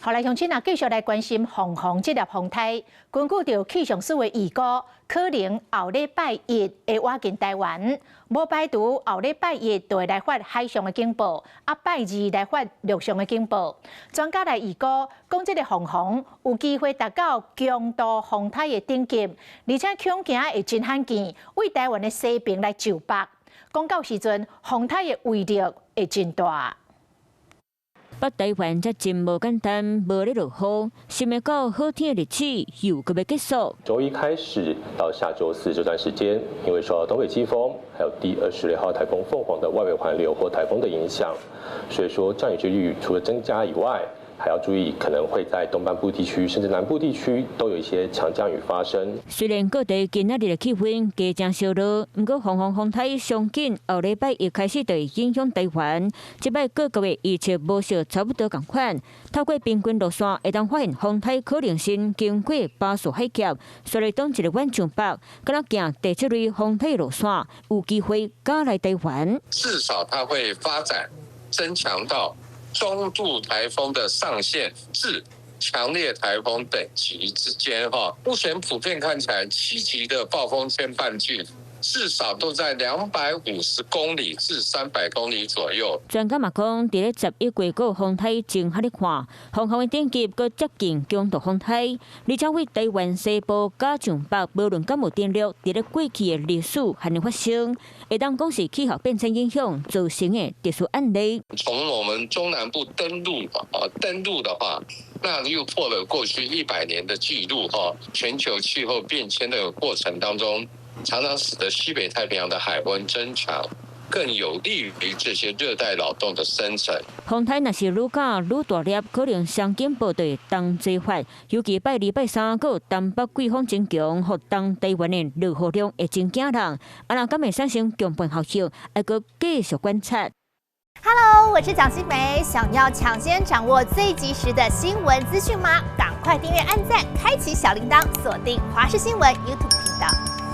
后来乡亲啊，继续来关心防洪这粒风台。根据着气象署的预估，可能后礼拜一会挖进台湾，无排除后礼拜一就会来发海上的警报，拜二来发陆上的警报。专家来预估，讲这个防洪有机会达到强度风台的顶级，而且恐惊会真罕见，为台湾的西边来就北。讲到时阵，风台的威力会真大。 北台湾才真无简单，无咧落雨，想要到好天的日子又搁要结束。周一开始到下周四这段时间，因为受到东北季风还有第26号台风凤凰的外围环流或台风的影响，所以说降雨几率除了增加以外，还要注意可能会在东半部地区甚至南部地区都有一些强降雨发生。虽然各地今仔日的气温加增烧热，不过防洪风台上紧后礼拜一开始就会影响台湾。这摆各国的预测模式差不多同款，透过平均落线会当发现风台可能性经过巴士海峡，所以当一个晚上北，敢若行第7类风台落线，有机会赶来台湾。至少它会发展增强到 中度台风的上限至强烈台风等级之间，目前普遍看起来7级的暴风圈半径 至少都在250公里至300公里左右。专家嘛讲，伫咧11月个风台正遐咧看，防洪的等级阁接近强度风台，而且为台湾西部加上北，无论敢有电力，伫咧过去的历史还能发生，会当讲是气候变迁影响造成的特殊案例。从我们中南部登陆的话，那又破了过去100年的记录全球气候变迁的过程当中， 常常使得西北太平洋的海温增强，更有利于这些热带劳动的生成。风台若是愈加愈大粒，可能双警报就会当做发，尤其拜2、拜3，还有东北季风增强，和东台湾的落雨量会真惊人。若敢会产生强暴效应，还阁继续观察。 Hello， 我是蒋欣梅。想要抢先掌握最及时的新闻资讯吗？赶快订阅、按赞、开启小铃铛，锁定华视新闻 YouTube 频道。